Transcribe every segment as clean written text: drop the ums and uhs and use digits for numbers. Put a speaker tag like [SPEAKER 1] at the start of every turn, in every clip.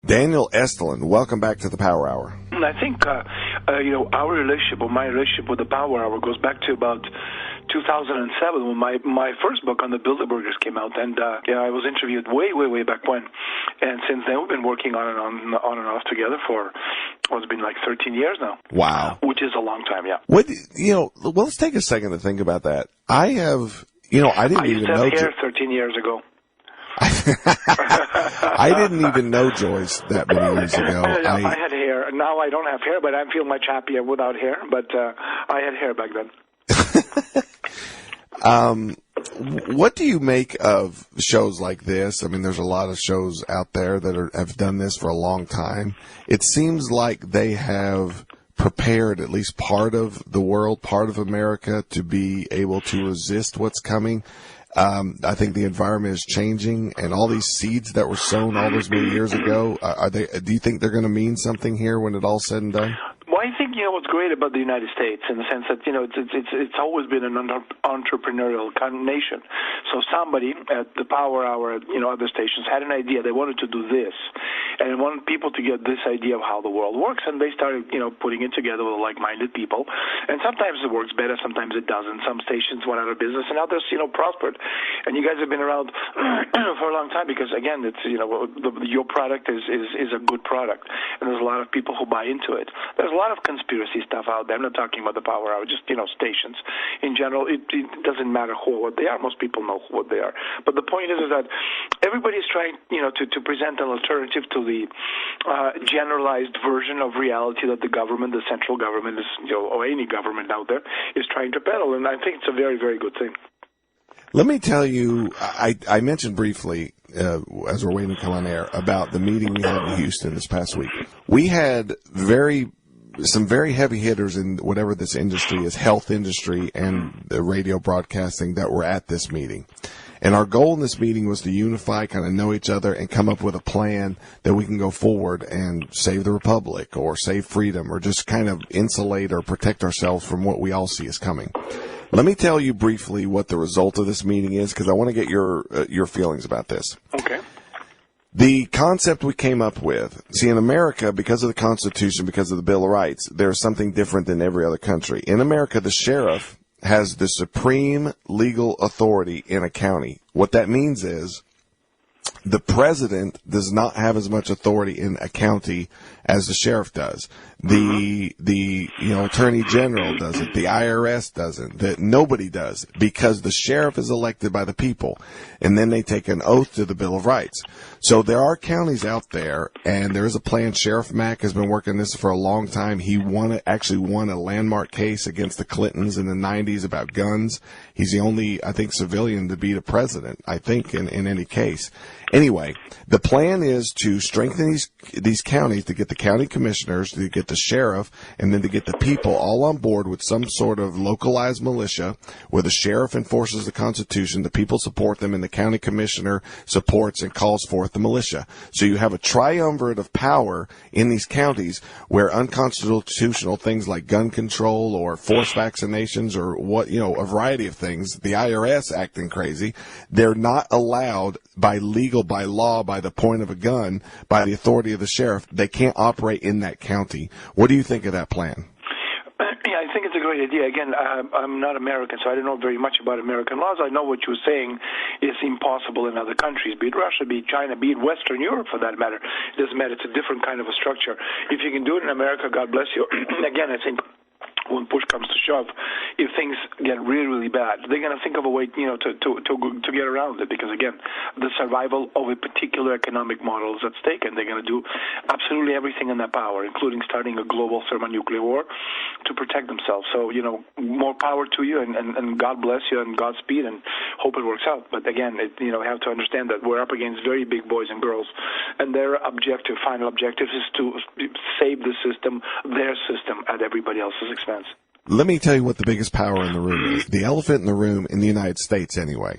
[SPEAKER 1] Daniel Estulin, welcome back to the Power Hour.
[SPEAKER 2] I think, our relationship, or my relationship with the Power Hour, goes back to about 2007 when my first book on the Bilderbergers came out, and I was interviewed way back when, and since then we've been working on and off together for it's been like 13 years now.
[SPEAKER 1] Wow,
[SPEAKER 2] which is a long time, yeah.
[SPEAKER 1] Well, let's take a second to think about that. I didn't even know.
[SPEAKER 2] I used to have hair 13 years ago.
[SPEAKER 1] I didn't even know Joyce that many years ago.
[SPEAKER 2] I had hair. Now I don't have hair, but I feel much happier without hair. But I had hair back then.
[SPEAKER 1] What do you make of shows like this? I mean, there's a lot of shows out there that have done this for a long time. It seems like they have prepared at least part of the world, part of America, to be able to resist what's coming. I think the environment is changing, and all these seeds that were sown all those many years ago, do you think they're going to mean something here when it all's said and done?
[SPEAKER 2] Well, I think, what's great about the United States in the sense that, it's always been an entrepreneurial kind of nation. So somebody at the Power Hour, at, other stations had an idea. They wanted to do this, and they wanted people to get this idea of how the world works, and they started, putting it together with like-minded people. And sometimes it works better, sometimes it doesn't. Some stations went out of business, and others, prospered. And you guys have been around for a long time because, again, it's, your product is a good product, and there's a lot of people who buy into it. There's a lot of conspiracy stuff out there. I'm not talking about the Power Hour, just, stations. In general, it doesn't matter what they are. Most people know what they are. But the point is that everybody's trying, to present an alternative to the generalized version of reality that the government, the central government, is, or any government out there, is trying to peddle. And I think it's a very, very good thing.
[SPEAKER 1] Let me tell you, I mentioned briefly, as we're waiting to come on air, about the meeting we had in Houston this past week. We had some very heavy hitters in whatever this industry is, health industry and the radio broadcasting, that were at this meeting. And our goal in this meeting was to unify, kind of know each other, and come up with a plan that we can go forward and save the republic or save freedom or just kind of insulate or protect ourselves from what we all see is coming. Let me tell you briefly what the result of this meeting is, because I want to get your feelings about this.
[SPEAKER 2] Okay.
[SPEAKER 1] The concept we came up with, see, in America, because of the Constitution, because of the Bill of Rights, there's something different than every other country. In America, the sheriff has the supreme legal authority in a county. What that means is the president does not have as much authority in a county as the sheriff does. The attorney general doesn't. The IRS doesn't. That nobody does, because the sheriff is elected by the people, and then they take an oath to the Bill of Rights. So there are counties out there, and there is a plan. Sheriff Mack has been working this for a long time. He actually won a landmark case against the Clintons in the 90s about guns. He's the only, I think, civilian to beat a president, I think, in any case. Anyway, the plan is to strengthen these counties, to get the county commissioners, to get the sheriff, and then to get the people all on board with some sort of localized militia where the sheriff enforces the Constitution, the people support them, and the county commissioner supports and calls forth the militia. So you have a triumvirate of power in these counties where unconstitutional things like gun control or forced vaccinations or a variety of things, the IRS acting crazy, they're not allowed by law, by the point of a gun, by the authority of the sheriff. They can't operate in that county. What do you think of that plan?
[SPEAKER 2] Yeah, I think it's a great idea. Again, I'm not American, so I don't know very much about American laws. I know what you're saying is impossible in other countries, be it Russia, be it China, be it Western Europe for that matter. It doesn't matter. It's a different kind of a structure. If you can do it in America, God bless you. Again, I think when push comes to shove, if things get really, really bad, they're going to think of a way, to get around it. Because again, the survival of a particular economic model is at stake, and they're going to do absolutely everything in their power, including starting a global thermonuclear war to protect themselves. So, more power to you, and God bless you, and Godspeed, and hope it works out. But again, you have to understand that we're up against very big boys and girls, and their final objective is to save the system, their system, at everybody else's expense.
[SPEAKER 1] Let me tell you what the biggest power in the room is. The elephant in the room in the United States anyway,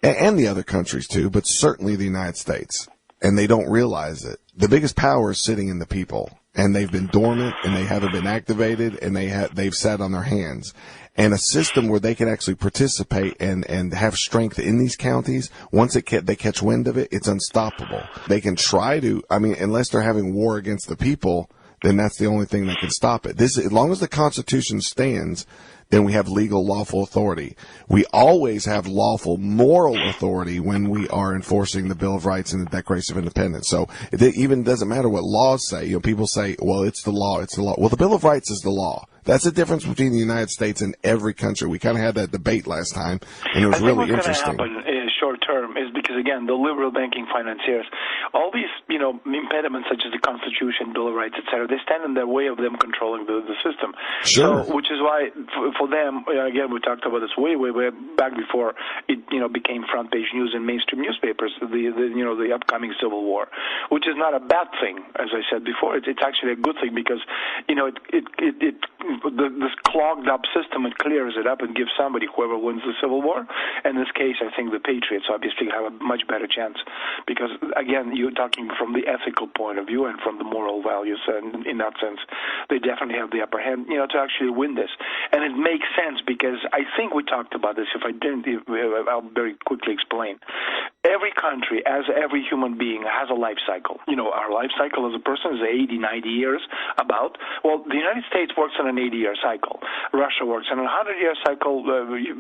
[SPEAKER 1] and the other countries too, but certainly the United States. And they don't realize it. The biggest power is sitting in the people, and they've been dormant, and they haven't been activated, and they've sat on their hands. and a system where they can actually participate and have strength in these counties. Once they catch wind of it, it's unstoppable. They can try to, unless they're having war against the people, then that's the only thing that can stop it. As long as the Constitution stands, then we have legal, lawful authority. We always have lawful, moral authority when we are enforcing the Bill of Rights and the Declaration of Independence. So it even doesn't matter what laws say. People say, well, it's the law, it's the law. Well, the Bill of Rights is the law. That's the difference between the United States and every country. We kind of had that debate last time, and it was really interesting.
[SPEAKER 2] What's going to happen short term is because, again, the liberal banking financiers, all these, impediments such as the Constitution, Bill of Rights, et cetera, they stand in their way of them controlling the system.
[SPEAKER 1] Sure.
[SPEAKER 2] So, which is why, for them, again, we talked about this way back before it, became front page news in mainstream newspapers, the upcoming civil war, which is not a bad thing, as I said before. It's actually a good thing because, this clogged up system, it clears it up and gives somebody, whoever wins the civil war. In this case, I think the Patriots obviously have a much better chance because, again, you're talking from the ethical point of view and from the moral values, and in that sense, they definitely have the upper hand, to actually win this. And it makes sense because I think we talked about this. If I didn't, I'll very quickly explain. Every country, as every human being, has a life cycle. Our life cycle as a person is 80, 90 years about. Well, the United States works on an 80-year cycle. Russia works on a 100-year cycle.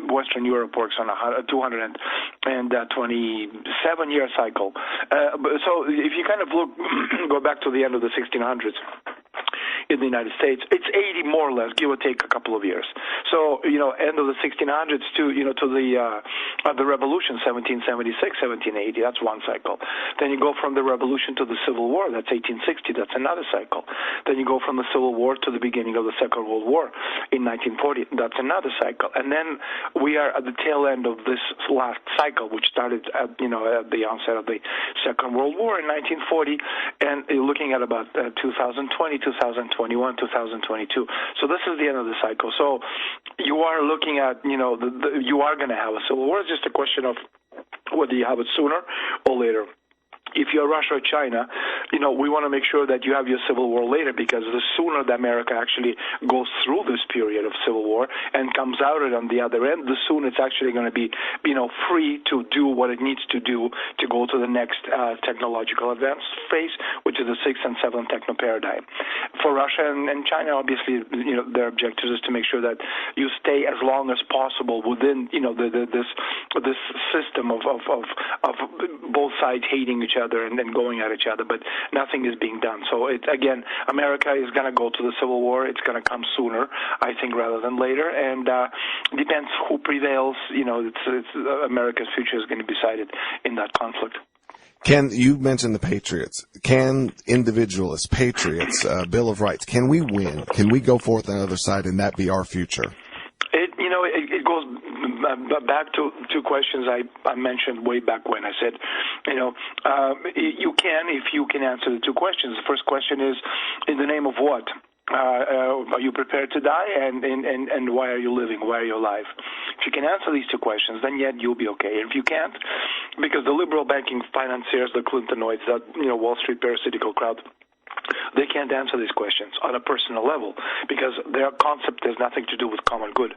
[SPEAKER 2] Western Europe works on a 227-year cycle. So if you kind of go back to the end of the 1600s, in the United States, it's 80 more or less, give or take a couple of years. So, end of the 1600s to the Revolution, 1776, 1780, that's one cycle. Then you go from the Revolution to the Civil War, that's 1860, that's another cycle. Then you go from the Civil War to the beginning of the Second World War in 1940, that's another cycle. And then we are at the tail end of this last cycle, which started at the onset of the Second World War in 1940, and you're looking at about 2020, 2021, 2022. So this is the end of the cycle. So you are looking at, you are going to have a civil war. It's just a question of whether you have it sooner or later. If you're Russia or China, we want to make sure that you have your civil war later, because the sooner that America actually goes through this period of civil war and comes out it on the other end, the sooner it's actually going to be, free to do what it needs to do to go to the next technological advance phase, which is the 6th and 7th techno paradigm. For Russia and China, obviously, their objective is to make sure that you stay as long as possible within, this system of both sides hating each other and then going at each other, but nothing is being done. So again, America is going to go to the Civil War. It's going to come sooner, I think, rather than later, and depends who prevails. It's America's future is going to be decided in that conflict.
[SPEAKER 1] You mentioned the Patriots. Can individualists, patriots, Bill of Rights, can we win? Can we go forth on the other side and that be our future?
[SPEAKER 2] It goes back to two questions I mentioned way back when. I said, you can, if you can answer the two questions. The first question is, in the name of what? Are you prepared to die, and why are you living? Why are you alive? If you can answer these two questions, then you'll be okay. If you can't, because the liberal banking financiers, the Clintonites, that Wall Street parasitical crowd, they can't answer these questions on a personal level because their concept has nothing to do with common good.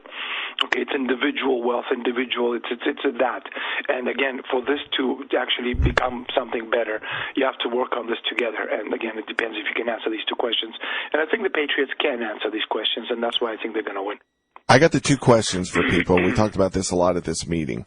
[SPEAKER 2] Okay, it's individual wealth, it's that. And again, for this to actually become something better, you have to work on this together. And again, it depends if you can answer these two questions. And I think the Patriots can answer these questions, and that's why I think they're going to win.
[SPEAKER 1] I got the two questions for people. We talked about this a lot at this meeting.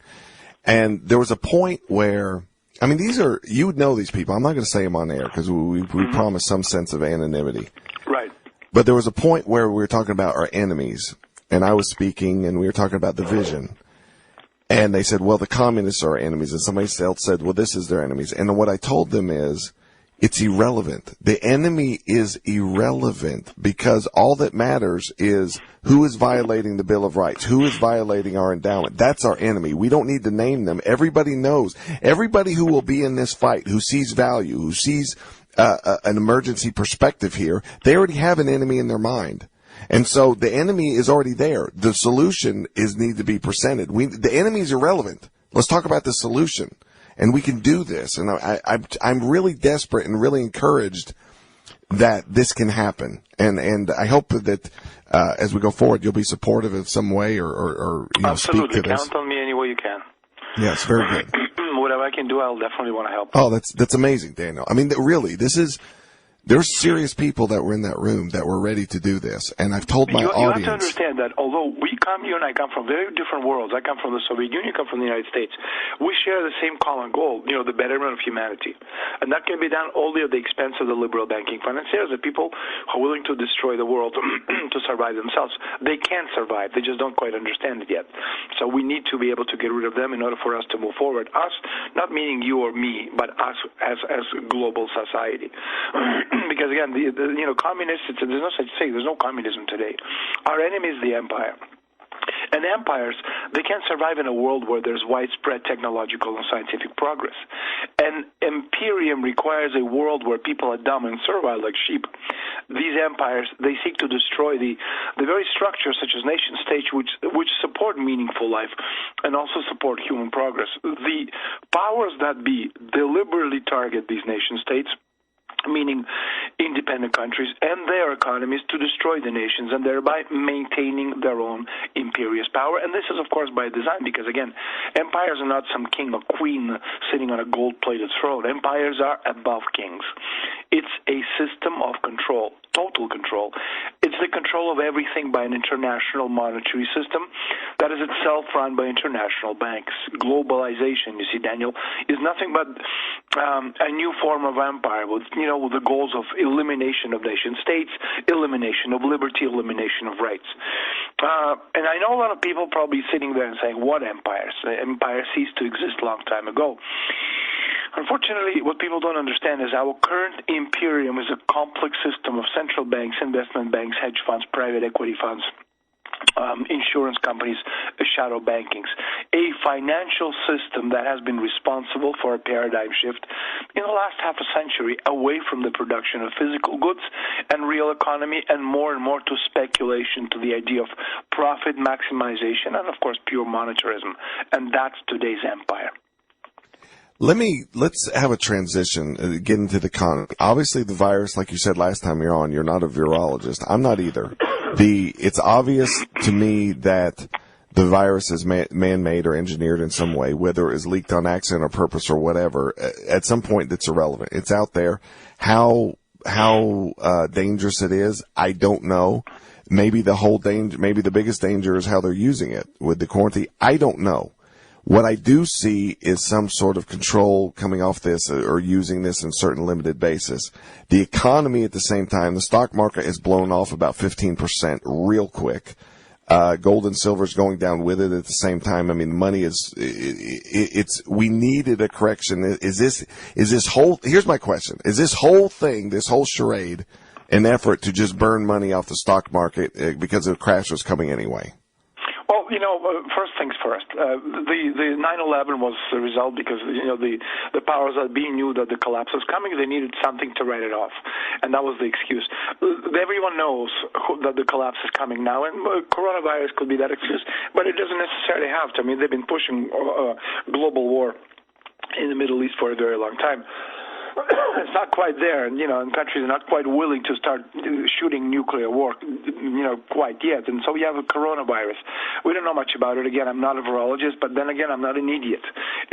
[SPEAKER 1] And there was a point where, you would know these people. I'm not going to say them on air because we promise some sense of anonymity.
[SPEAKER 2] Right.
[SPEAKER 1] But there was a point where we were talking about our enemies, and I was speaking, and we were talking about the vision. And they said, well, the communists are our enemies. And somebody else said, well, this is their enemies. And what I told them is, it's irrelevant. The enemy is irrelevant because all that matters is who is violating the Bill of Rights, who is violating our endowment. That's our enemy. We don't need to name them. Everybody knows. Everybody who will be in this fight, who sees value, who sees an emergency perspective here, they already have an enemy in their mind. And so the enemy is already there. The solution needs to be presented. The enemy is irrelevant. Let's talk about the solution. And we can do this. And I'm really desperate and really encouraged that this can happen. And I hope that as we go forward, you'll be supportive of some way or
[SPEAKER 2] Absolutely.
[SPEAKER 1] Speak to this.
[SPEAKER 2] Count on me any way you can.
[SPEAKER 1] Yes, very good.
[SPEAKER 2] Whatever I can do, I'll definitely want to help.
[SPEAKER 1] Oh, that's amazing, Daniel. I mean, really, there's serious people that were in that room that were ready to do this, and I've told my audience.
[SPEAKER 2] You have to understand that although you and I come from very different worlds. I come from the Soviet Union, you come from the United States. We share the same common goal, the betterment of humanity. And that can be done only at the expense of the liberal banking financiers, the people who are willing to destroy the world to survive themselves. They can survive. They just don't quite understand it yet. So we need to be able to get rid of them in order for us to move forward. Us, not meaning you or me, but us as a global society. Because again, communists, there's no such thing. There's no communism today. Our enemy is the empire. And empires, they can't survive in a world where there's widespread technological and scientific progress. And imperium requires a world where people are dumb and servile like sheep. These empires, they seek to destroy the very structures such as nation states which support meaningful life and also support human progress. The powers that be deliberately target these nation states, meaning independent countries and their economies, to destroy the nations and thereby maintaining their own imperious power. And this is, of course, by design because, again, empires are not some king or queen sitting on a gold-plated throne. Empires are above kings. It's a system of control, total control. It's the control of everything by an international monetary system that is itself run by international banks. Globalization, you see, Daniel, is nothing but a new form of empire with the goals of elimination of nation states, elimination of liberty, elimination of rights. And I know a lot of people probably sitting there and saying, what empires? Empires ceased to exist a long time ago. Unfortunately, what people don't understand is our current imperium is a complex system of central banks, investment banks, hedge funds, private equity funds, insurance companies, shadow bankings, a financial system that has been responsible for a paradigm shift in the last half a century away from the production of physical goods and real economy and more to speculation, to the idea of profit maximization and, of course, pure monetarism. And that's today's empire.
[SPEAKER 1] Let's have a transition, get into the economy. Obviously, the virus, like you said last time you're on, you're not a virologist. I'm not either. It's obvious to me that the virus is man-made or engineered in some way, whether it is leaked on accident or purpose or whatever. At some point, it's irrelevant. It's out there. How dangerous it is, I don't know. Maybe the biggest danger is how they're using it with the quarantine. I don't know. What I do see is some sort of control coming off this or using this in certain limited basis. The economy at the same time, the stock market has blown off about 15% real quick. Gold and silver is going down with it at the same time. I mean, money we needed a correction. Here's my question. Is this whole thing, this whole charade, an effort to just burn money off the stock market because the crash was coming anyway?
[SPEAKER 2] Well, first things first. The 9/11 was the result because the powers that be knew that the collapse was coming. They needed something to write it off, and that was the excuse. Everyone knows that the collapse is coming now, and coronavirus could be that excuse, but it doesn't necessarily have to. I mean, they've been pushing global war in the Middle East for a very long time. It's not quite there, and countries are not quite willing to start shooting nuclear war, quite yet. And so we have a coronavirus. We don't know much about it. Again, I'm not a virologist, but then again, I'm not an idiot.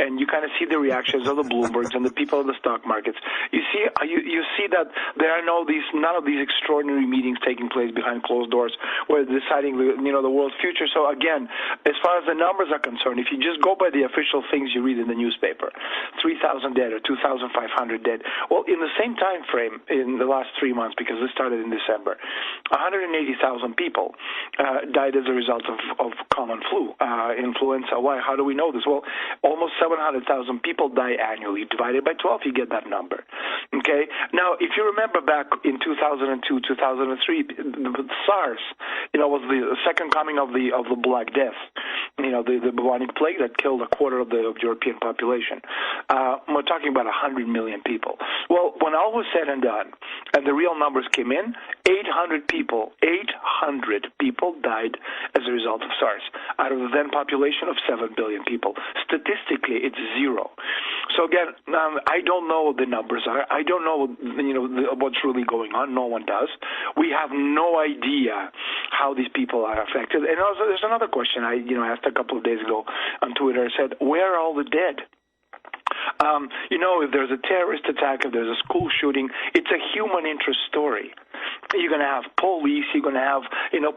[SPEAKER 2] And you kind of see the reactions of the Bloombergs and the people in the stock markets. You see that there are none of these extraordinary meetings taking place behind closed doors where they're deciding the world's future. So again, as far as the numbers are concerned, if you just go by the official things you read in the newspaper, 3,000 dead or 2,500 dead. Well, in the same time frame in the last 3 months, because this started in December, 180,000 people died as a result of common flu, influenza. Why? How do we know this? Well, almost 700,000 people die annually. Divided by 12, you get that number. Okay? Now, if you remember back in 2002, 2003, SARS, was the second coming of the Black Death, the bubonic plague that killed a quarter of the European population. We're talking about 100 million people. Well, when all was said and done, and the real numbers came in, 800 people died as a result of SARS, out of the then population of 7 billion people. Statistically, it's zero. So again, I don't know what the numbers are. I don't know, what's really going on. No one does. We have no idea how these people are affected. And also, there's another question I, asked a couple of days ago on Twitter. I said, where are all the dead? If there's a terrorist attack, if there's a school shooting, it's a human interest story. You're going to have police, you're going to have,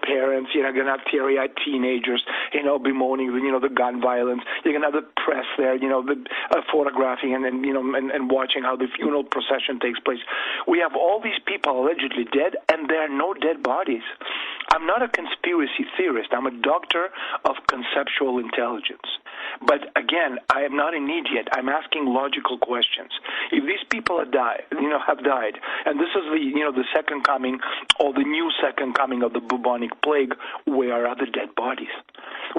[SPEAKER 2] parents, you're going to have teary-eyed teenagers, bemoaning, the gun violence. You're going to have the press there, photographing and watching how the funeral procession takes place. We have all these people allegedly dead, and there are no dead bodies. I'm not a conspiracy theorist. I'm a doctor of conceptual intelligence. But again, I am not an idiot. I'm asking logical questions. If these people have died, and this is the second coming or the new second coming of the bubonic plague, where are the dead bodies?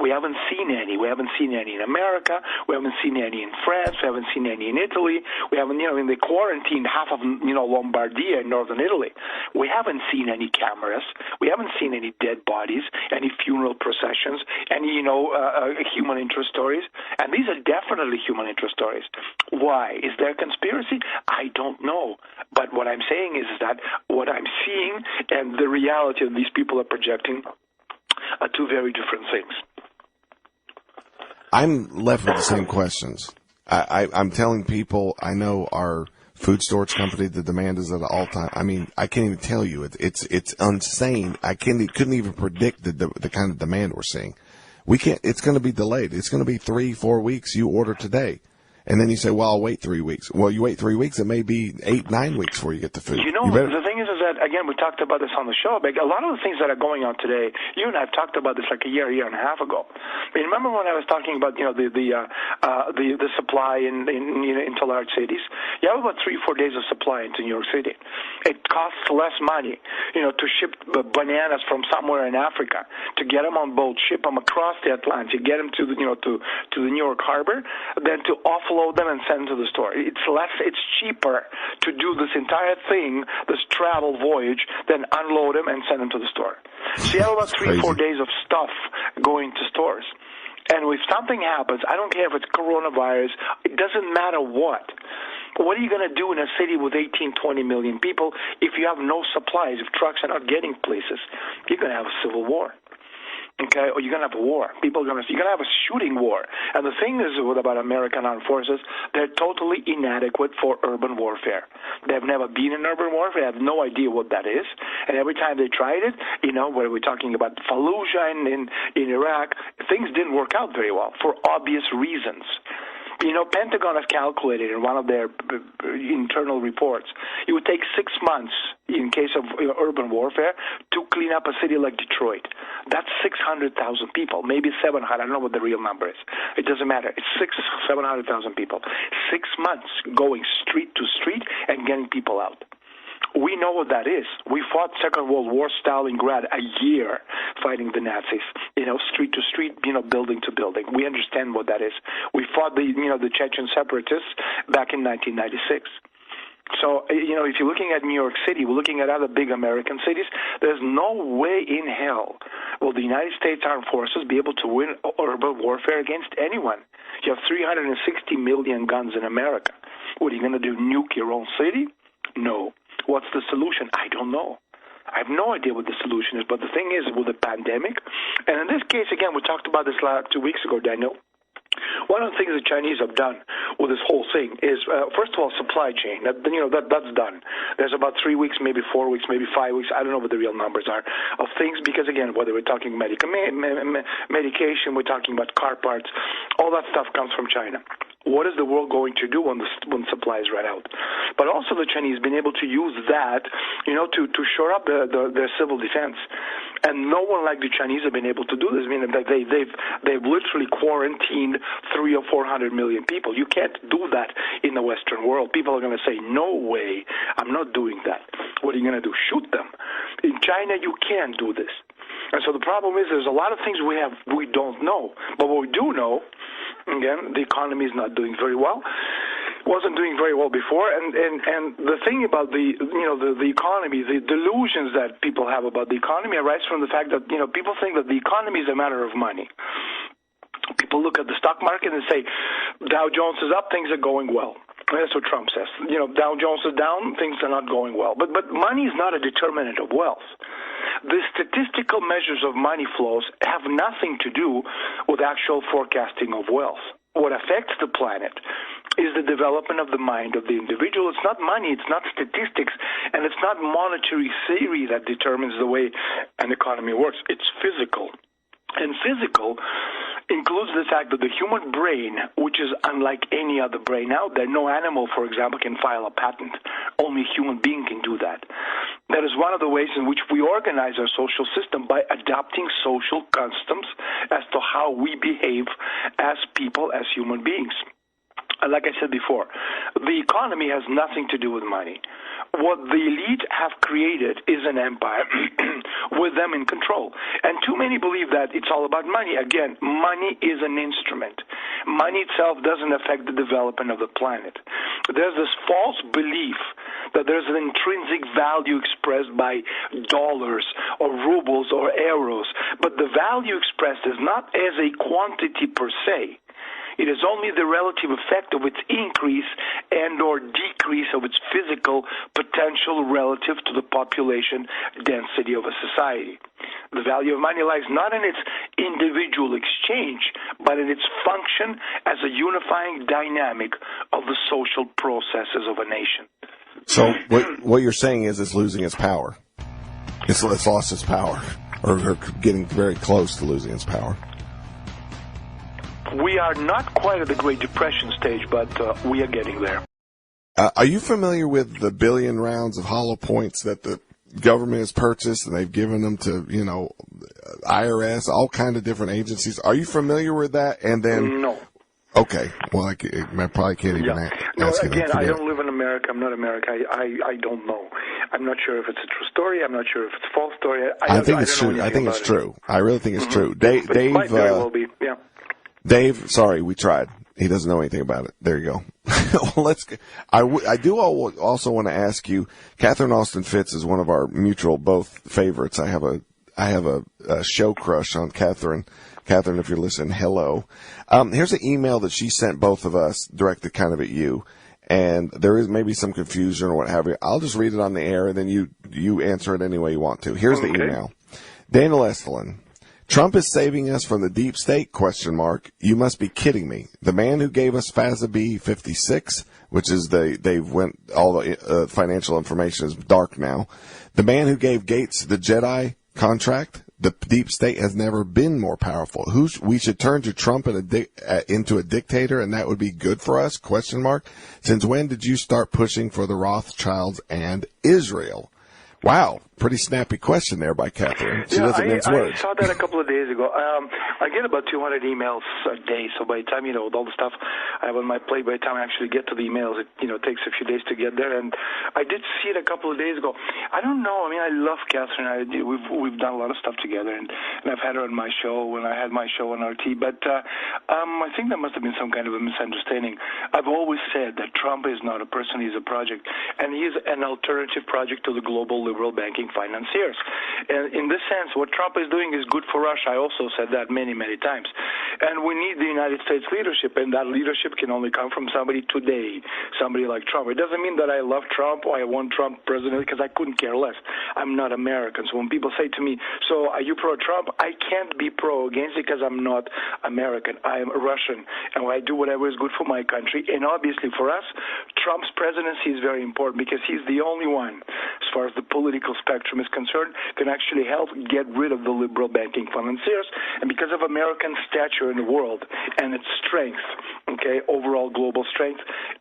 [SPEAKER 2] We haven't seen any. We haven't seen any in America. We haven't seen any in France. We haven't seen any in Italy. We haven't, they quarantined half of, Lombardia in northern Italy. We haven't seen any cameras. We haven't seen any dead bodies, any funeral processions, any, human interest stories. And these are definitely human interest stories. Why? Is there a conspiracy? I don't know. But what I'm saying is that what I'm seeing and the reality that these people are projecting are two very different things.
[SPEAKER 1] I'm left with the same questions. I'm telling people, I know our food storage company, the demand is at an all-time. I mean, I can't even tell you. It's insane. Couldn't even predict the kind of demand we're seeing. We can't. It's going to be delayed. It's going to be 3-4 weeks. You order today, and then you say, "Well, I'll wait 3 weeks." Well, you wait 3 weeks. It may be 8-9 weeks before you get the food.
[SPEAKER 2] The thing is that again, we talked about this on the show. But a lot of the things that are going on today, you and I have talked about this like a year and a half ago. I mean, remember when I was talking about the supply into large cities? You have about 3-4 days of supply into New York City. It costs less money, to ship bananas from somewhere in Africa, to get them on boat, ship them across the Atlantic, get them to the to the New York harbor, than to offload them and send them to the store. It's cheaper to do this entire thing, this travel voyage, than unload them and send them to the store. So you have about 3-4 days of stuff going to stores. And if something happens, I don't care if it's coronavirus, it doesn't matter what. What are you going to do in a city with 18-20 million people if you have no supplies, if trucks are not getting places? You're going to have a civil war. Okay, or you're going to have a war. You're going to have a shooting war. And the thing is about American armed forces, they're totally inadequate for urban warfare. They've never been in urban warfare. They have no idea what that is. And every time they tried it, where we're talking about Fallujah in Iraq, things didn't work out very well for obvious reasons. Pentagon has calculated in one of their internal reports, it would take 6 months in case of urban warfare to clean up a city like Detroit. That's 600,000 people, maybe 700. I don't know what the real number is. It doesn't matter. It's 700,000 people. 6 months going street to street and getting people out. We know what that is. We fought Second World War, Stalingrad, a year fighting the Nazis, street to street, building to building. We understand what that is. We fought the Chechen separatists back in 1996. So, if you're looking at New York City, we're looking at other big American cities, there's no way in hell will the United States Armed Forces be able to win urban warfare against anyone. You have 360 million guns in America. What are you going to do, nuke your own city? No. What's the solution? I don't know. I have no idea what the solution is. But the thing is, with the pandemic, and in this case, again, we talked about this 2 weeks ago, Daniel. One of the things the Chinese have done with this whole thing is, first of all, supply chain. That's done. There's about 3 weeks, maybe 4 weeks, maybe 5 weeks. I don't know what the real numbers are of things because, again, whether we're talking medication, we're talking about car parts, all that stuff comes from China. What is the world going to do when supplies run out? But also the Chinese have been able to use that, to shore up their civil defense. And no one like the Chinese have been able to do this. I mean, they've literally quarantined 300 or 400 million people. You can't do that in the Western world. People are going to say, no way, I'm not doing that. What are you going to do, shoot them? In China, you can't do this. And so the problem is there's a lot of things we don't know. But what we do know, again, the economy is not doing very well. Wasn't doing very well before, and the thing about the economy, the delusions that people have about the economy arise from the fact that people think that the economy is a matter of money. People look at the stock market and say, Dow Jones is up, things are going well. That's what Trump says. Dow Jones is down, things are not going well. But money is not a determinant of wealth. The statistical measures of money flows have nothing to do with actual forecasting of wealth. What affects the planet is the development of the mind of the individual. It's not money, it's not statistics, and it's not monetary theory that determines the way an economy works. It's physical. And physical includes the fact that the human brain, which is unlike any other brain out there, no animal, for example, can file a patent. Only a human being can do that. That is one of the ways in which we organize our social system, by adopting social customs as to how we behave as people, as human beings. Like I said before, the economy has nothing to do with money. What the elite have created is an empire with them in control. And too many believe that it's all about money. Again, money is an instrument. Money itself doesn't affect the development of the planet. There's this false belief that there's an intrinsic value expressed by dollars or rubles or euros. But the value expressed is not as a quantity per se. It is only the relative effect of its increase and or decrease of its physical potential relative to the population density of a society. The value of money lies not in its individual exchange, but in its function as a unifying dynamic of the social processes of a nation.
[SPEAKER 1] So what you're saying is it's losing its power. It's lost its power, or getting very close to losing its power.
[SPEAKER 2] We are not quite at the Great Depression stage, but we are getting there.
[SPEAKER 1] Are you familiar with the billion rounds of hollow points that the government has purchased, and they've given them to, IRS, all kind of different agencies? Are you familiar with that? And then
[SPEAKER 2] no.
[SPEAKER 1] Okay. Well, I probably can't even ask you that.
[SPEAKER 2] Again, I don't live in America. I'm not American. I don't know. I'm not sure if it's a true story. I'm not sure if it's a false story.
[SPEAKER 1] I think it's true. I think it's true. I really think it's true. Dave,
[SPEAKER 2] might very well be. Yeah.
[SPEAKER 1] Dave, sorry, we tried. He doesn't know anything about it. There you go. Well, I do also want to ask you, Catherine Austin Fitts is one of our mutual both favorites. I have a show crush on Catherine. Catherine, if you're listening, hello. Here's an email that she sent both of us, directed kind of at you. And there is maybe some confusion or what have you. I'll just read it on the air, and then you answer it any way you want to. Here's the email. Daniel Estulin. Trump is saving us from the deep state, ? You must be kidding me. The man who gave us FASA B 56, which is all the financial information is dark now. The man who gave Gates the Jedi contract. The deep state has never been more powerful. We should turn to Trump into a dictator, and that would be good for us? ? Since when did you start pushing for the Rothschilds and Israel? Wow, pretty snappy question there by Catherine. She doesn't mince words.
[SPEAKER 2] I saw that a couple of days ago. I get about 200 emails a day, so by the time, with all the stuff I have on my plate, by the time I actually get to the emails, it, takes a few days to get there. And I did see it a couple of days ago. I don't know. I mean, I love Catherine. We've done a lot of stuff together, and I've had her on my show when I had my show on RT. But I think there must have been some kind of a misunderstanding. I've always said that Trump is not a person, he's a project. And he's an alternative project to the global liberal banking financiers. And in this sense, what Trump is doing is good for Russia. I also said that many, many times. And we need the United States leadership, and that leadership can only come from somebody today, somebody like Trump. It doesn't mean that I love Trump or I want Trump president, because I couldn't care less. I'm not American. So when people say to me, so are you pro-Trump? I can't be pro-against it because I'm not American. I am Russian, and I do whatever is good for my country. And obviously for us, Trump's presidency is very important because he's the only one, as far as the political spectrum is concerned, can actually help get rid of the liberal banking financiers. And because of American stature in the world and its strength, overall global strength,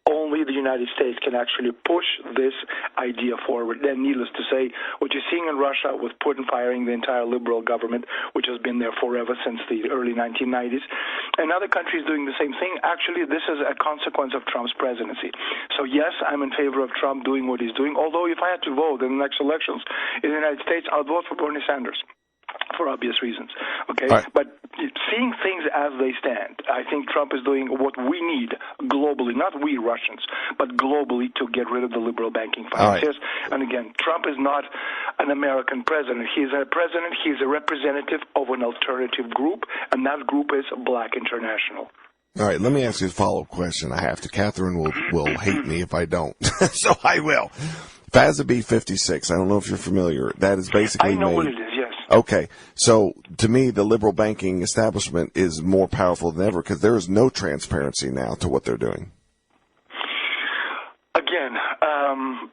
[SPEAKER 2] only the United States can actually push this idea forward. Then, needless to say, what you're seeing in Russia with Putin firing the entire liberal government, which has been there forever since the early 1990s, and other countries doing the same thing, actually this is a consequence of Trump's presidency. So yes, I'm in favor of Trump doing what he's doing, although if I had to vote in the next elections in the United States, I'll vote for Bernie Sanders. for obvious reasons. Okay,
[SPEAKER 1] right.
[SPEAKER 2] but seeing things as they stand, I think Trump is doing what we need globally, not we Russians, but globally, to get rid of the liberal banking financiers.
[SPEAKER 1] Right.
[SPEAKER 2] And again, Trump is not an American president. He's a president. He's a representative of an alternative group, and that group is Black International.
[SPEAKER 1] All right, let me ask you a follow-up question. I have to. Catherine will hate me if I don't, so I will. FASB 56, I don't know if you're familiar. That is basically
[SPEAKER 2] I know what it is, yes.
[SPEAKER 1] Okay, so to me, the liberal banking establishment is more powerful than ever because there is no transparency now to what they're doing.
[SPEAKER 2] Again,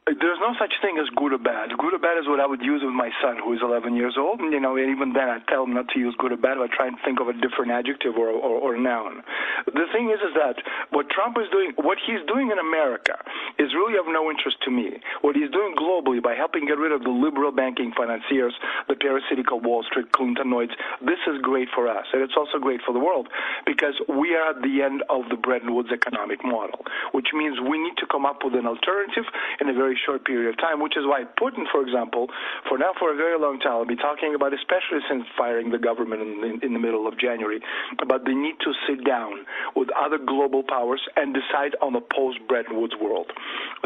[SPEAKER 2] there's no such thing as good or bad. Good or bad is what I would use with my son, who is 11 years old. And, even then I tell him not to use good or bad. I try and think of a different adjective or noun. The thing is that what Trump is doing, what he's doing in America is really of no interest to me. What he's doing globally by helping get rid of the liberal banking financiers, the parasitical Wall Street, Clintonites, this is great for us. And it's also great for the world because we are at the end of the Bretton Woods economic model, which means we need to come up with an alternative in a very short period of time, which is why Putin, for example, for a very long time, I'll be talking about, especially since firing the government in the middle of January, about the need to sit down with other global powers and decide on a post-Bretton Woods world.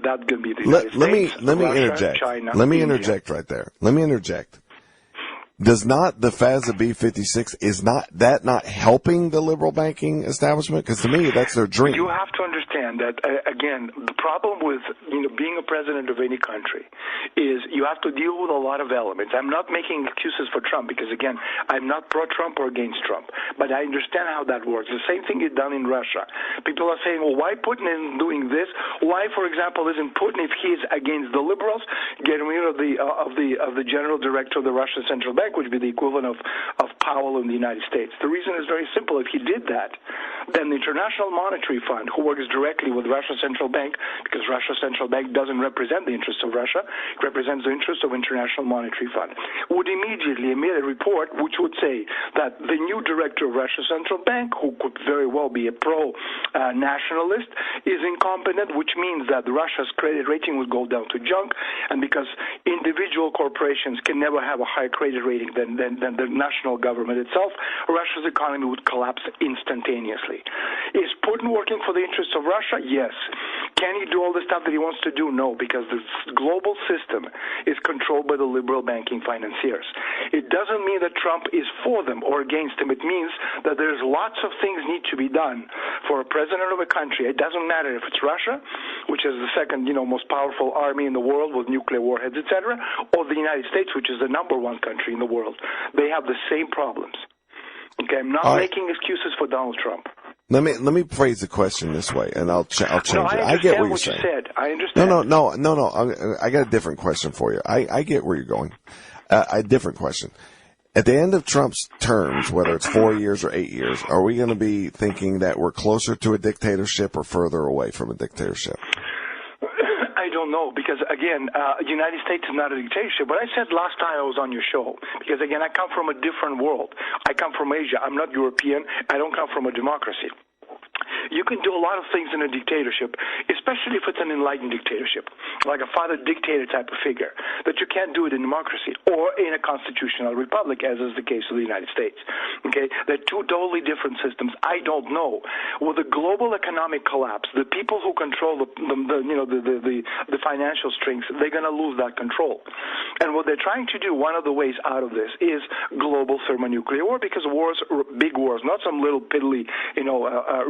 [SPEAKER 2] That's going to be the United States, Russia, China,
[SPEAKER 1] Let me
[SPEAKER 2] India.
[SPEAKER 1] interject right there. Let me interject. Does not the FASB 56, is not helping the liberal banking establishment? Because to me, that's their dream.
[SPEAKER 2] You have to understand that, again, the problem with being a president of any country is you have to deal with a lot of elements. I'm not making excuses for Trump because, again, I'm not pro-Trump or against Trump, but I understand how that works. The same thing is done in Russia. People are saying, well, why Putin isn't doing this? Why, for example, isn't Putin, if he's against the liberals, getting rid of the general director of the Russian Central Bank, which would be the equivalent of Powell in the United States? The reason is very simple. If he did that, then the International Monetary Fund, who works directly with Russia's central bank, because Russia's central bank doesn't represent the interests of Russia, it represents the interests of International Monetary Fund, would immediately emit a report which would say that the new director of Russia's central bank, who could very well be a pro-nationalist, is incompetent, which means that Russia's credit rating would go down to junk, and because individual corporations can never have a higher credit rating than the national government itself, Russia's economy would collapse instantaneously. Is Putin working for the interests of Russia? Yes. Can he do all the stuff that he wants to do? No, because the global system is controlled by the liberal banking financiers. It doesn't mean that Trump is for them or against them. It means that there's lots of things need to be done for a president of a country. It doesn't matter if it's Russia, which is the second, most powerful army in the world with nuclear warheads, etc., or the United States, which is the number one country in the world. They have the same problems. Okay, I'm not making excuses for Donald Trump.
[SPEAKER 1] Let me phrase the question this way, and I'll change it.
[SPEAKER 2] I
[SPEAKER 1] get what you're
[SPEAKER 2] saying.
[SPEAKER 1] saying.
[SPEAKER 2] I understand.
[SPEAKER 1] No. I got a different question for you. I get where you're going. A different question. At the end of Trump's terms, whether it's 4 years or 8 years, are we going to be thinking that we're closer to a dictatorship or further away from a dictatorship?
[SPEAKER 2] I don't know, because, again, the United States is not a dictatorship. What I said last time I was on your show, because, again, I come from a different world. I come from Asia. I'm not European. I don't come from a democracy. You can do a lot of things in a dictatorship, especially if it's an enlightened dictatorship, like a father dictator type of figure, that you can't do it in democracy or in a constitutional republic, as is the case of the United States. Okay, they're two totally different systems. I don't know. With the global economic collapse, the people who control the financial strings, they're going to lose that control. And what they're trying to do, one of the ways out of this, is global thermonuclear war, because wars, big wars, not some little piddly,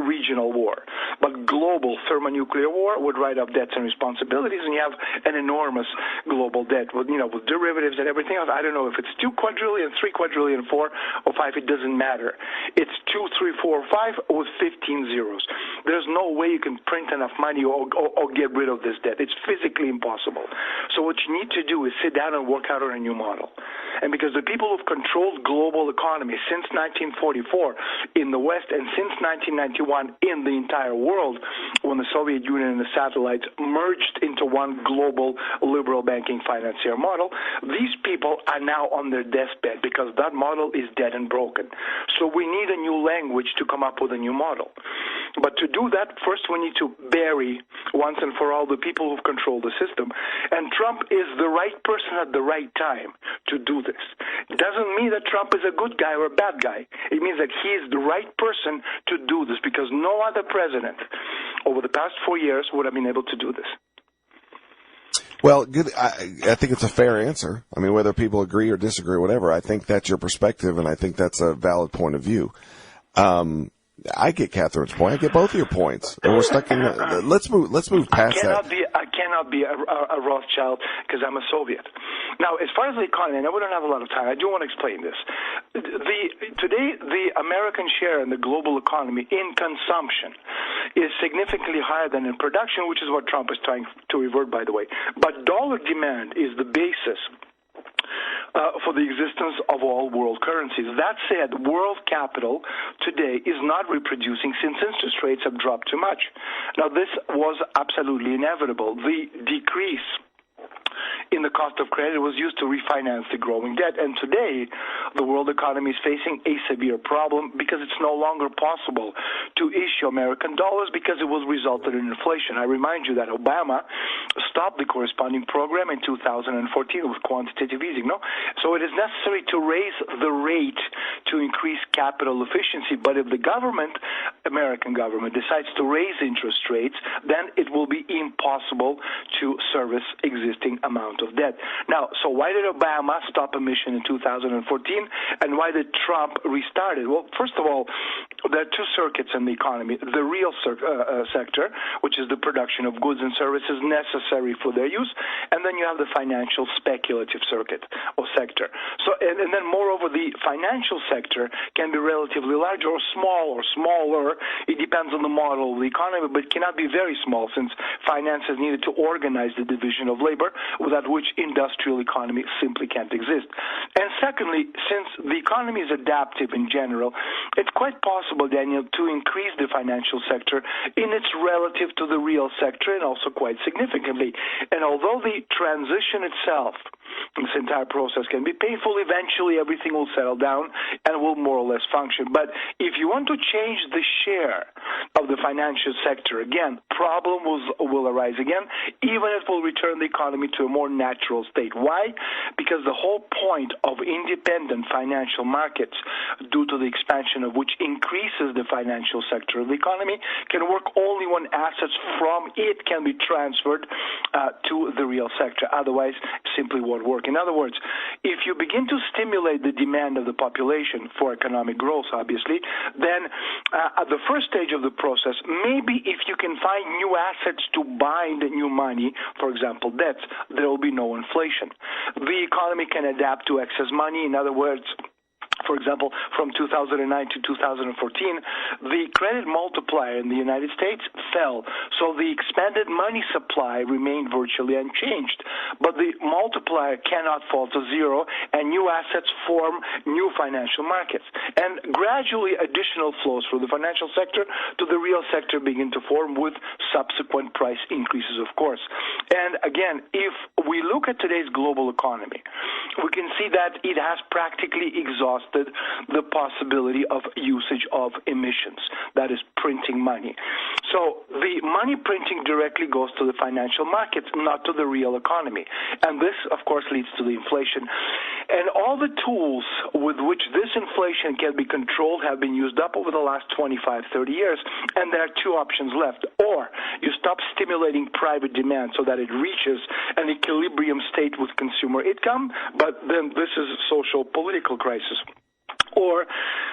[SPEAKER 2] regional war, but global thermonuclear war would write up debts and responsibilities, and you have an enormous global debt with derivatives and everything else. I don't know if it's 2 quadrillion, 3 quadrillion, 4 or 5. It doesn't matter. It's 2, 3, 4, 5 with 15 zeros. There's no way you can print enough money or get rid of this debt. It's physically impossible. So what you need to do is sit down and work out on a new model. And because the people who've controlled global economy since 1944 in the West and since 1991 in the entire world, when the Soviet Union and the satellites merged into one global liberal banking financier model, these people are now on their deathbed because that model is dead and broken. So we need a new language to come up with a new model. But to do that, first we need to bury once and for all the people who've controlled the system. And Trump is the right person at the right time to do this. this. It doesn't mean that Trump is a good guy or a bad guy. It means that he is the right person to do this, because no other president over the past 4 years would have been able to do this.
[SPEAKER 1] Well, good. I think it's a fair answer. I mean, whether people agree or disagree or whatever, I think that's your perspective, and I think that's a valid point of view. I get Catherine's point. I get both of your points, and we're stuck in. Let's move past that.
[SPEAKER 2] I cannot be a Rothschild because I'm a Soviet. Now, as far as the economy, and we don't have a lot of time, I do want to explain this. Today, the American share in the global economy in consumption is significantly higher than in production, which is what Trump is trying to revert, by the way. But dollar demand is the basis for the existence of all world currencies. That said, world capital today is not reproducing since interest rates have dropped too much. Now, this was absolutely inevitable. The decrease in the cost of credit was used to refinance the growing debt. And today, the world economy is facing a severe problem because it's no longer possible to issue American dollars because it was resulted in inflation. I remind you that Obama stopped the corresponding program in 2014 with quantitative easing. No? So it is necessary to raise the rate to increase capital efficiency. But if the government, American government, decides to raise interest rates, then it will be impossible to service existing amount of debt. Now, so why did Obama stop emission in 2014, and why did Trump restart it? Well, first of all, there are two circuits in the economy. The real sector, which is the production of goods and services necessary for their use, and then you have the financial speculative circuit or sector. So, and then moreover, the financial sector can be relatively large or small or smaller. It depends on the model of the economy, but it cannot be very small since finance is needed to organize the division of labor, without which industrial economy simply can't exist. And secondly, since the economy is adaptive in general, it's quite possible, Daniel, to increase the financial sector in its relative to the real sector, and also quite significantly. And although the transition itself, this entire process can be painful, eventually everything will settle down and will more or less function. But if you want to change the share of the financial sector, again, problem will arise again, even if it will return the economy to a more natural state. Why? Because the whole point of independent financial markets, due to the expansion of which increases the financial sector of the economy, can work only when assets from it can be transferred to the real sector. Otherwise, simply won't work. In other words, if you begin to stimulate the demand of the population for economic growth, obviously, then at the first stage of the process, maybe if you can find new assets to bind new money, for example, debts, there will be no inflation. The economy can adapt to excess money. In other words, for example, from 2009 to 2014, the credit multiplier in the United States fell. So the expanded money supply remained virtually unchanged. But the multiplier cannot fall to zero, and new assets form new financial markets. And gradually, additional flows from the financial sector to the real sector begin to form with subsequent price increases, of course. And again, if we look at today's global economy, we can see that it has practically exhausted the possibility of usage of emissions, that is printing money. So the money printing directly goes to the financial markets, not to the real economy. And this, of course, leads to the inflation. And all the tools with which this inflation can be controlled have been used up over the last 25, 30 years. And there are two options left. Or you stop stimulating private demand so that it reaches an equilibrium state with consumer income, but then this is a social political crisis. Or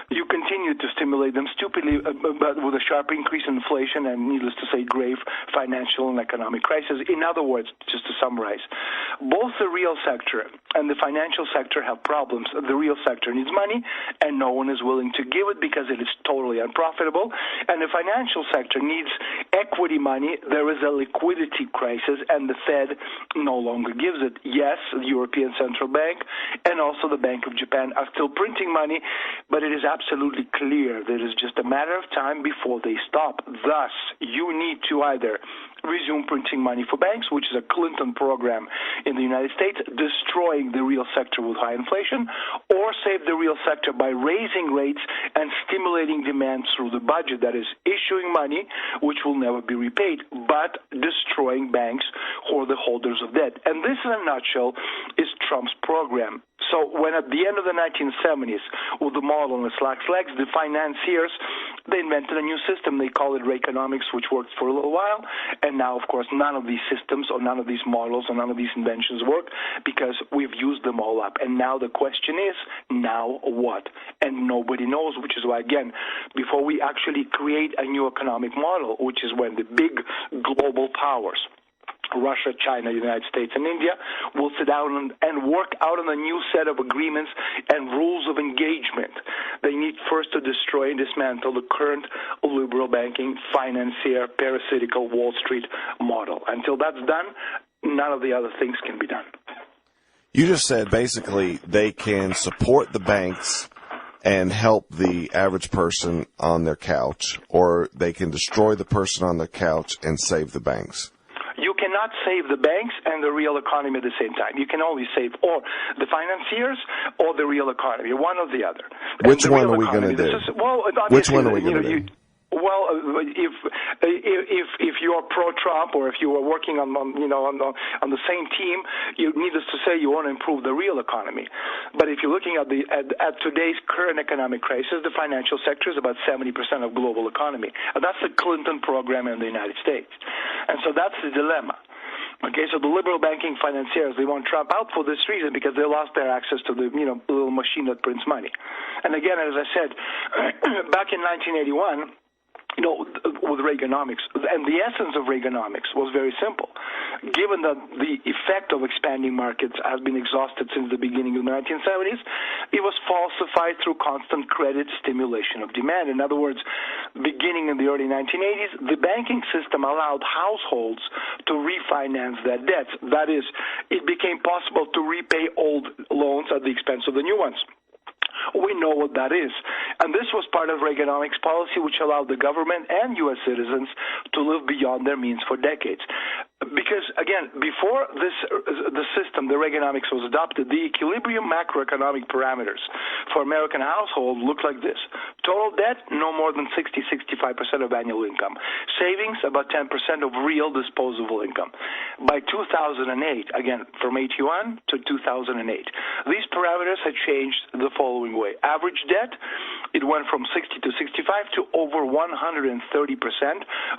[SPEAKER 2] you continue to stimulate them stupidly, but with a sharp increase in inflation and, needless to say, grave financial and economic crisis. In other words, just to summarize, both the real sector and the financial sector have problems. The real sector needs money, and no one is willing to give it because it is totally unprofitable. And the financial sector needs equity money. There is a liquidity crisis, and the Fed no longer gives it. Yes, the European Central Bank and also the Bank of Japan are still printing money, but it is absolutely clear that it is just a matter of time before they stop. Thus, you need to either resume printing money for banks, which is a Clinton program in the United States, destroying the real sector with high inflation, or save the real sector by raising rates and stimulating demand through the budget, that is, issuing money, which will never be repaid, but destroying banks who are the holders of debt. And this, in a nutshell, is Trump's program. So when at the end of the 1970s, with the model and its lax legs, the financiers, they invented a new system. They call it Reaganomics, which worked for a little while. And now, of course, none of these systems or none of these models or none of these inventions work because we've used them all up. And now the question is, now what? And nobody knows, which is why, again, before we actually create a new economic model, which is when the big global powers, Russia, China, United States, and India, will sit down and work out on a new set of agreements and rules of engagement. They need first to destroy and dismantle the current liberal banking, financier, parasitical Wall Street model. Until that's done, none of the other things can be done.
[SPEAKER 1] You just said basically they can support the banks and help the average person on their couch, or they can destroy the person on their couch and save the banks.
[SPEAKER 2] You cannot save the banks and the real economy at the same time. You can only save or the financiers or the real economy, one or the other.
[SPEAKER 1] Which one are we going to do? Which one are we going to do?
[SPEAKER 2] Well, if you are pro-Trump or if you are working on the same team, needless to say, you want to improve the real economy. But if you're looking at today's current economic crisis, the financial sector is about 70% of global economy. And that's the Clinton program in the United States. And so that's the dilemma. Okay, so the liberal banking financiers, they want Trump out for this reason because they lost their access to the little machine that prints money. And again, as I said, back in 1981, with Reaganomics, and the essence of Reaganomics was very simple. Given that the effect of expanding markets has been exhausted since the beginning of the 1970s, it was falsified through constant credit stimulation of demand. In other words, beginning in the early 1980s, the banking system allowed households to refinance their debts. That is, it became possible to repay old loans at the expense of the new ones. We know what that is. And this was part of Reaganomics policy, which allowed the government and U.S. citizens to live beyond their means for decades. Because, again, before the system, the Reaganomics was adopted, the equilibrium macroeconomic parameters for American households looked like this. Total debt, no more than 60-65% of annual income. Savings, about 10% of real disposable income. By 2008, again, from 81 to 2008, these parameters had changed the following way. Average debt, it went from 60 to 65 to over 130%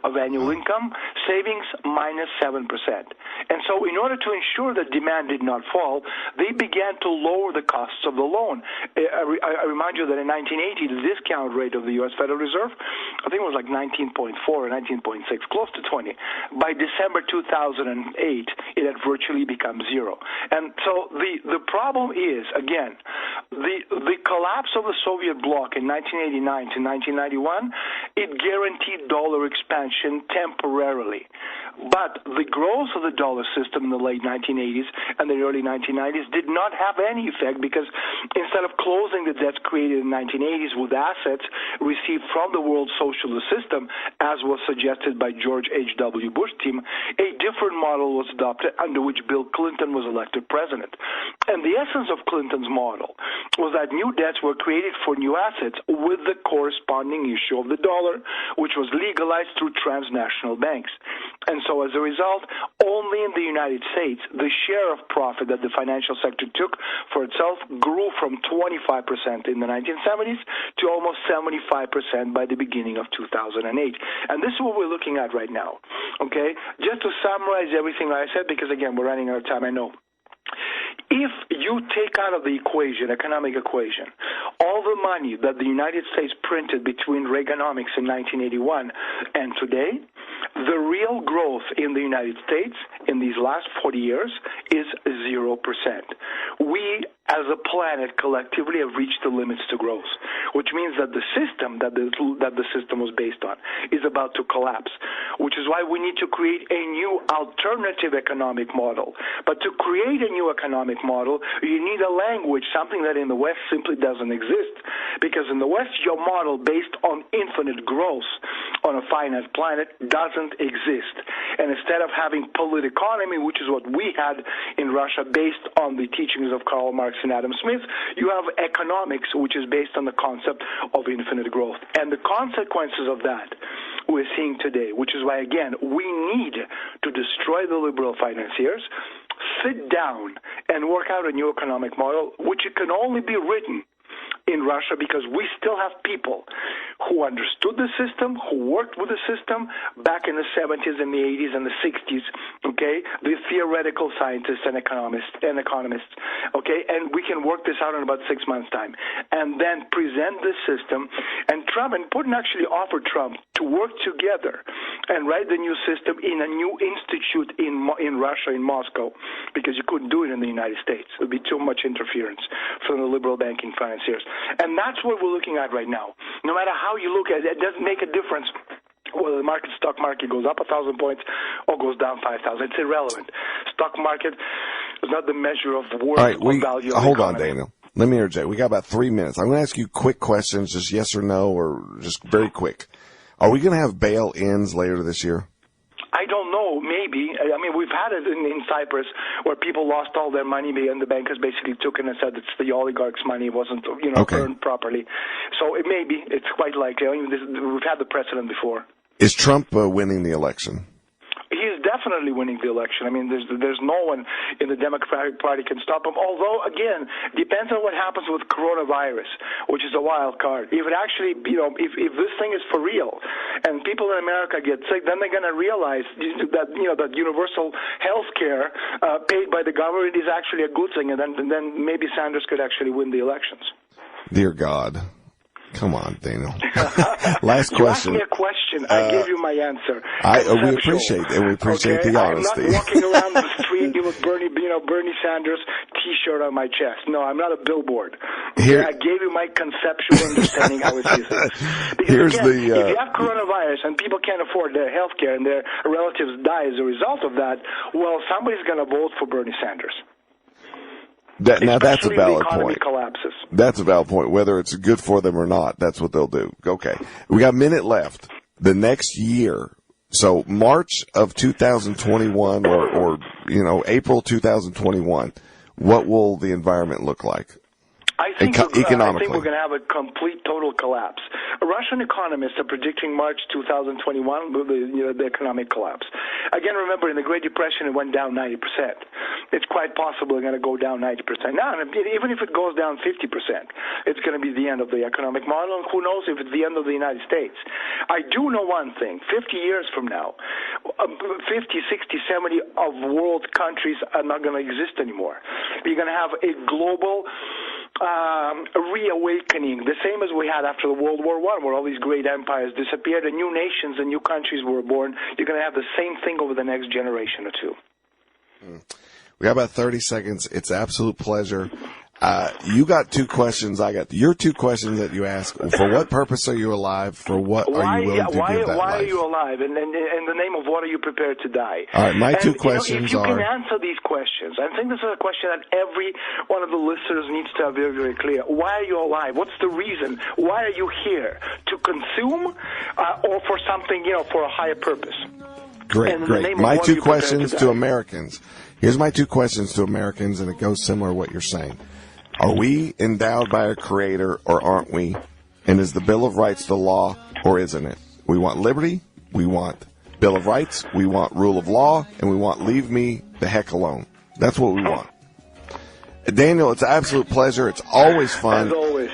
[SPEAKER 2] of annual income. Savings, minus 7%. And so in order to ensure that demand did not fall, they began to lower the costs of the loan. I remind you that in 1980, the discount rate of the U.S. Federal Reserve, I think it was like 19.4 or 19.6, close to 20. By December 2008, it had virtually become zero. And so the problem is, again, the collapse of the Soviet bloc in 1989 to 1991, it guaranteed dollar expansion temporarily. But the growth of the dollar system in the late 1980s and the early 1990s did not have any effect because instead of closing the debts created in the 1980s with assets received from the world socialist system, as was suggested by George H.W. Bush team, a different model was adopted under which Bill Clinton was elected president. And the essence of Clinton's model was that new debts were created for new assets with the corresponding issue of the dollar, which was legalized through transnational banks. And so as a result, only in the United States, the share of profit that the financial sector took for itself grew from 25% in the 1970s to almost 75% by the beginning of 2008. And this is what we're looking at right now. Okay? Just to summarize everything I said, because again, we're running out of time, I know. If you take out of the equation, economic equation, all the money that the United States printed between Reaganomics in 1981 and today, the real growth in the United States in these last 40 years is 0%. We, as a planet, collectively have reached the limits to growth, which means that the system that the system was based on is about to collapse, which is why we need to create a new alternative economic model. But to create a new economic model, you need a language, something that in the West simply doesn't exist. Because in the West, your model based on infinite growth on a finite planet doesn't exist. And instead of having political economy, which is what we had in Russia based on the teachings of Karl Marx and Adam Smith, you have economics, which is based on the concept of infinite growth. And the consequences of that we're seeing today, which is why, again, we need to destroy the liberal financiers, sit down and work out a new economic model, which it can only be written in Russia because we still have people who understood the system, who worked with the system back in the 70s and the 80s and the 60s, okay? The theoretical scientists and economists, okay? And we can work this out in about 6 months' time and then present the system. And Trump and Putin actually offered Trump to work together and write the new system in a new institute in Russia, in Moscow, because you couldn't do it in the United States. It would be too much interference from the liberal banking financiers. And that's what we're looking at right now. No matter how you look at it, it doesn't make a difference whether the stock market goes up 1,000 points or goes down 5,000. It's irrelevant. Stock market is not the measure of worth or value of the
[SPEAKER 1] hold on,
[SPEAKER 2] economy.
[SPEAKER 1] Daniel. Let me interject. We got about 3 minutes. I'm going to ask you quick questions, just yes or no, or just very quick. Are we going to have bail-ins later this year?
[SPEAKER 2] I don't know, maybe. I mean, we've had it in Cyprus where people lost all their money and the bankers basically took it and said it's the oligarchs' money. It wasn't, earned properly. So it may be. It's quite likely. I mean, we've had the precedent before.
[SPEAKER 1] Is Trump winning the election?
[SPEAKER 2] He's definitely winning the election. I mean, there's no one in the Democratic Party can stop him. Although, again, depends on what happens with coronavirus, which is a wild card. If it actually, if this thing is for real, and people in America get sick, then they're going to realize that that universal health care paid by the government is actually a good thing, and then maybe Sanders could actually win the elections.
[SPEAKER 1] Dear God. Come on, Daniel. Last question.
[SPEAKER 2] You asked me a question. I gave you my answer.
[SPEAKER 1] We appreciate it. We appreciate the honesty.
[SPEAKER 2] I'm not walking around the street with Bernie Sanders T-shirt on my chest. No, I'm not a billboard. I gave you my conceptual understanding how it is. Because again, if you have coronavirus and people can't afford their health care and their relatives die as a result of that, well, somebody's going to vote for Bernie Sanders.
[SPEAKER 1] Now that's a valid point.
[SPEAKER 2] Collapses.
[SPEAKER 1] That's a valid point. Whether it's good for them or not, that's what they'll do. Okay. We got a minute left. The next year, so March of 2021 or April 2021, what will the environment look like?
[SPEAKER 2] I think
[SPEAKER 1] economically.
[SPEAKER 2] we're going to have a complete, total collapse. Russian economists are predicting March 2021 the economic collapse. Again, remember, in the Great Depression, it went down 90%. It's quite possible it's going to go down 90%. Now, even if it goes down 50%, it's going to be the end of the economic model, and who knows if it's the end of the United States. I do know one thing. 50 years from now, 50, 60, 70 of world countries are not going to exist anymore. You're going to have a global reawakening, the same as we had after the World War I, where all these great empires disappeared and new nations and new countries were born. You're going to have the same thing over the next generation or two.
[SPEAKER 1] We got about 30 seconds. It's an absolute pleasure. You got two questions. I got your two questions that you ask. For what purpose are you alive? For what are you willing to give that
[SPEAKER 2] why
[SPEAKER 1] life?
[SPEAKER 2] are you alive? And in the name of what are you prepared to die?
[SPEAKER 1] All right, my two questions
[SPEAKER 2] if you
[SPEAKER 1] are...
[SPEAKER 2] can answer these questions, I think this is a question that every one of the listeners needs to have very, very clear. Why are you alive? What's the reason? Why are you here? To consume or for something, for a higher purpose?
[SPEAKER 1] Great. My two questions to Americans. Here's my two questions to Americans, and it goes similar to what you're saying. Are we endowed by a creator or aren't we? And is the Bill of Rights the law or isn't it? We want liberty. We want Bill of Rights. We want rule of law. And we want leave me the heck alone. That's what we want. Daniel, it's an absolute pleasure. It's always fun.
[SPEAKER 2] As always.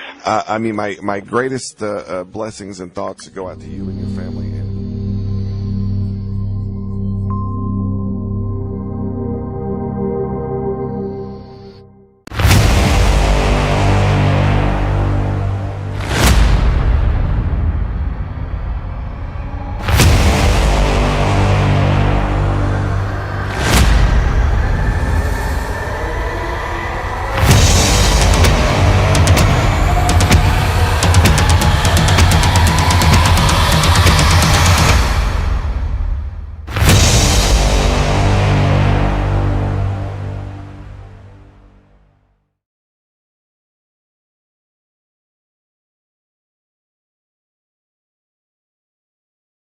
[SPEAKER 1] My greatest blessings and thoughts go out to you and your family.